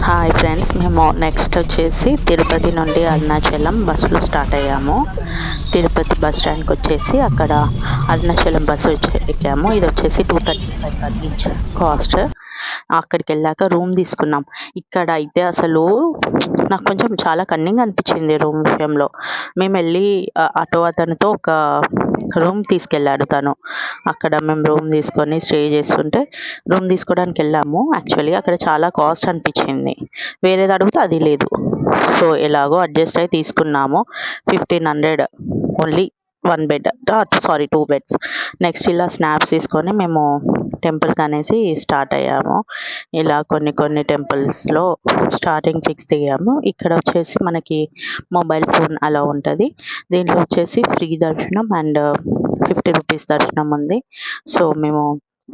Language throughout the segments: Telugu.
హాయ్ ఫ్రెండ్స్, మేము నెక్స్ట్ వచ్చేసి తిరుపతి నుండి అరుణాచలం బస్సులో స్టార్ట్ అయ్యాము. తిరుపతి బస్ స్టాండ్కి వచ్చేసి అక్కడ అరుణాచలం బస్సు ఎక్కాము. ఇది వచ్చేసి 235 ఈచ్ కాస్ట్. అక్కడికి వెళ్ళాక రూమ్ తీసుకున్నాం. ఇక్కడ అయితే అసలు నాకు కొంచెం చాలా కన్నింగ్ అనిపించింది రూమ్ విషయంలో. మేము వెళ్ళి ఆటో అతనితో ఒక రూమ్ తీసుకెళ్ళాడు తను. అక్కడ మేము రూమ్ తీసుకొని స్టే చేస్తుంటే రూమ్ తీసుకోవడానికి వెళ్ళాము. యాక్చువల్లీ అక్కడ చాలా కాస్ట్ అనిపించింది. వేరేది అడిగితే అది లేదు. సో ఎలాగో అడ్జస్ట్ అయి తీసుకున్నాము. 1500 only 1 bed, sorry 2 beds. Next ఇలా స్నాప్స్ తీసుకొని మేము టెంపుల్కి అనేసి స్టార్ట్ అయ్యాము. ఇలా కొన్ని టెంపుల్స్లో స్టార్టింగ్ పిక్స్ దిగాము. ఇక్కడ వచ్చేసి మనకి మొబైల్ ఫోన్ అలా ఉంటుంది. దీంట్లో వచ్చేసి ఫ్రీ దర్శనం అండ్ 50 రూపీస్ దర్శనం ఉంది. సో మేము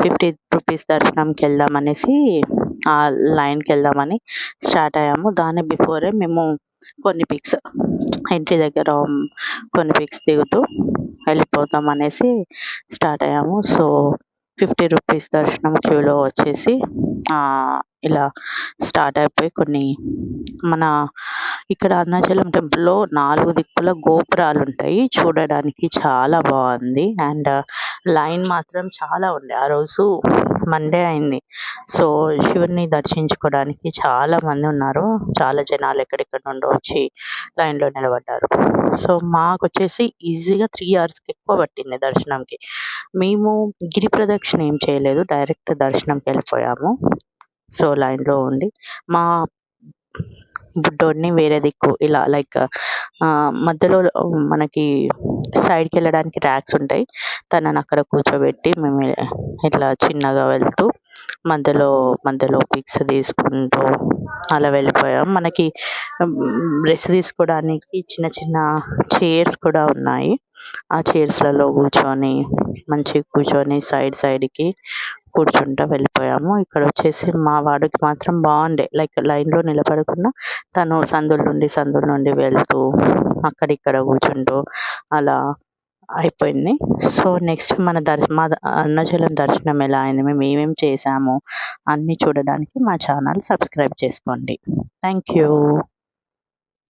50 రూపీస్ దర్శనంకి వెళ్దామనేసి ఆ లైన్కి వెళ్దామని స్టార్ట్ అయ్యాము. దాని బిఫోరే మేము కొన్ని పిక్స్ ఎంట్రీ దగ్గర కొన్ని పిక్స్ దిగుతూ వెళ్ళిపోతాం అనేసి స్టార్ట్ అయ్యాము. సో 50 రూపీస్ దర్శనం క్యూలో వచ్చేసి ఇలా స్టార్ట్ అయిపోయి మన ఇక్కడ అరుణాచలం టెంపుల్లో 4 దిక్కుల గోపురాలు ఉంటాయి. చూడడానికి చాలా బాగుంది. అండ్ లైన్ మాత్రం చాలా ఉంది. ఆ రోజు మండే అయింది. సో శివుని దర్శించుకోవడానికి చాలా మంది ఉన్నారు. చాలా జనాలు ఎక్కడెక్కడ నుండో వచ్చి లైన్లో నిలబడ్డారు. సో మాకు వచ్చేసి ఈజీగా 3 అవర్స్కి ఎక్కువ పట్టింది దర్శనంకి. మేము గిరి ప్రదక్షిణ ఏం చేయలేదు, డైరెక్ట్ దర్శనంకి వెళ్ళిపోయాము. సో లైన్లో ఉండి మా బుడ్డోడిని వేరే దిక్కు ఇలా లైక్ మధ్యలో మనకి సైడ్కి వెళ్ళడానికి ట్రాక్స్ ఉంటాయి. తనని అక్కడ కూర్చోబెట్టి మేము ఇట్లా చిన్నగా వెళ్తూ మధ్యలో పిక్స్ తీసుకుంటూ అలా వెళ్ళిపోయాం. మనకి రెస్ట్ తీసుకోవడానికి చిన్న చైర్స్ కూడా ఉన్నాయి. ఆ చైర్స్లలో మంచిగా కూర్చొని సైడ్కి కూర్చుంటూ వెళ్ళిపోయాము. ఇక్కడ వచ్చేసి మా వాడికి మాత్రం బాగుండే, లైక్ లైన్లో నిలబడకుండా తను సందుల నుండి వెళ్తూ అక్కడిక్కడ కూర్చుంటూ అలా అయిపోయింది. సో నెక్స్ట్ మా అరుణాచలం దర్శనం ఎలా అయింది, మేము ఏమేమి చేసాము అన్నీ చూడడానికి మా ఛానల్ సబ్స్క్రైబ్ చేసుకోండి. Thank you.